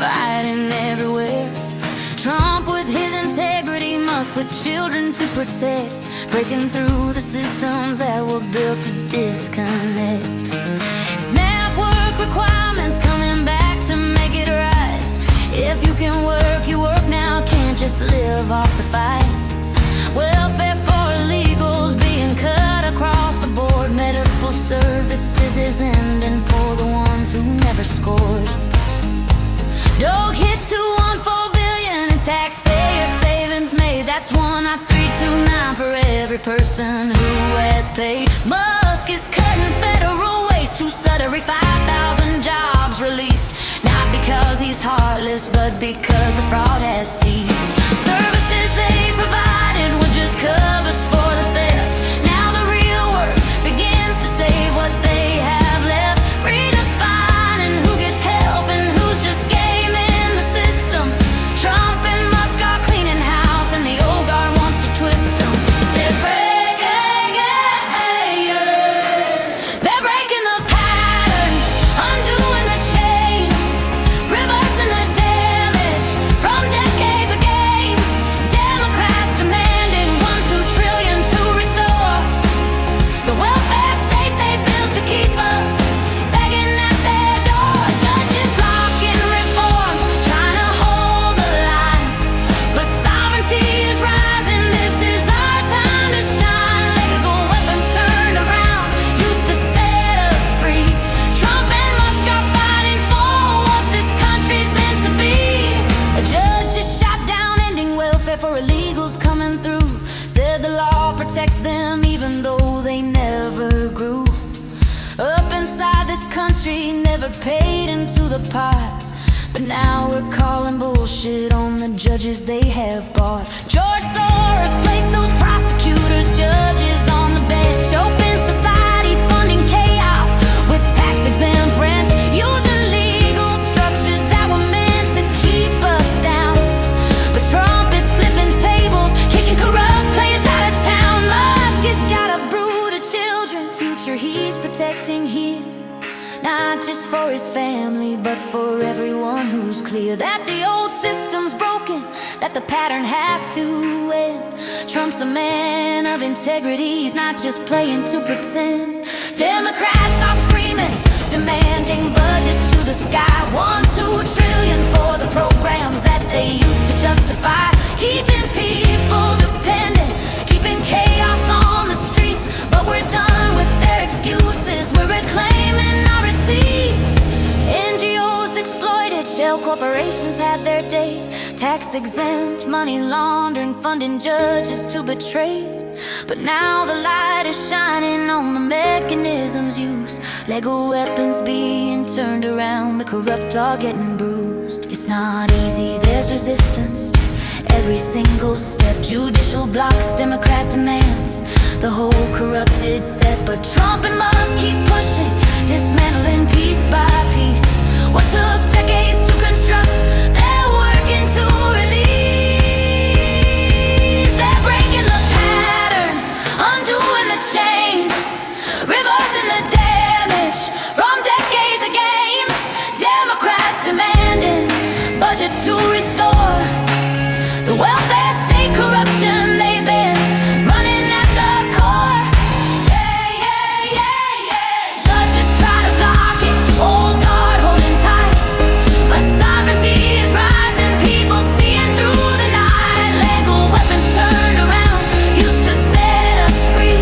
fighting everywhere. Trump with his integrity, Musk with children to protect, breaking through the systems that were built to disconnect. Snap work requirements coming back to make it right. If you can work, you work now, can't just live off the fight. Welfare for illegals being cut across the board. Medical services is ending for the ones who never scored. DOGE hit 214 billion in taxpayer savings made. That's 1.329 for every person who has paid. Musk is cutting federal waste to set every 5,000 jobs released. Not because he's heartless, but because the fraud has ceased. Services they provided were just covers for the theft. Now the real work begins to save what they have left. Redefining who gets help and who's just gaming the system. Trump and Musk are cleaning house, and the old guard wants to twist them. They're breaking the pattern, undoing the chains, reversing the damage from decades of games. Democrats demanding $1-2 trillion to restore the welfare state they built to keep us, begging at their door. Judges blocking reforms, trying to hold the line, but sovereignty is rising. This is our time to shine. Legal weapons turned around, used to set us free. Trump and Musk are fighting for what this country's meant to be. A judge just shot down ending welfare for illegals coming through. Said the law protects them even though they never grew. Up inside this country, never paid into the pot, but now we're calling bullshit on the judges they have bought. George Soros-placed those prosecutors, judges on the bench. Open society funding chaos with tax-exempt rent. Used illegal structures that were meant to keep us down, but Trump is flipping tables, kicking corrupt players out of town. Musk has got a brood of children, future he's protecting here. Not just for his family, but for everyone who's clear that the old system's broken, that the pattern has to end. Trump's a man of integrity, he's not just playing to pretend. Democrats are screaming, demanding budgets to the sky. $1-2 trillion for the programs that they used to justify. Keeping people dependent, keeping chaos on the streets. But we're done with their excuses, we're reclaiming our receipts. NGOs exploited, shell corporations had their day. Tax-exempt, money laundering, funding judges to betray. But now the light is shining on the mechanisms used. Lego weapons being turned around, the corrupt are getting bruised. It's not easy, there's resistance every single step. Judicial blocks, Democrat demands, the whole corrupted set. But Trump and Musk keep pushing, dismantling piece by piece what took decades to construct. They're working to release. They're breaking the pattern, undoing the chains, reversing the damage from decades of games. Democrats demanding budgets to restore the welfare state corruption they've been running at the core. Judges try to block it, old guard holding tight, but sovereignty is rising, people seeing through the night. Legal weapons turned around, used to set us free.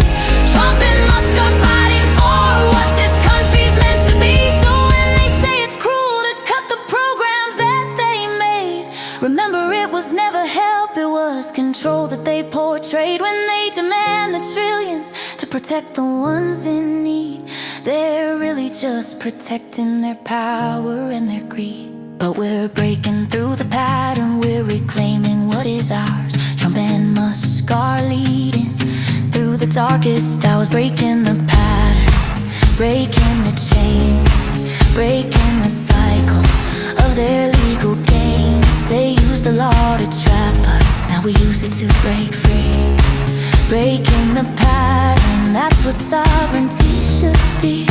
Trump and Musk are fighting for what this country's meant to be. So when they say it's cruel to cut the programs that they made, remember it was never help, it was control that they portrayed. When they demand the trillions to protect the ones in need, they're really just protecting their power and their greed. But we're breaking through the pattern, we're reclaiming what is ours. Trump and Musk are leading through the darkest hours, breaking the pattern, breaking the chains, breaking the cycle of their legal games. They use the law to trap us, now we use it to break free. Breaking the pattern, that's what sovereignty should be.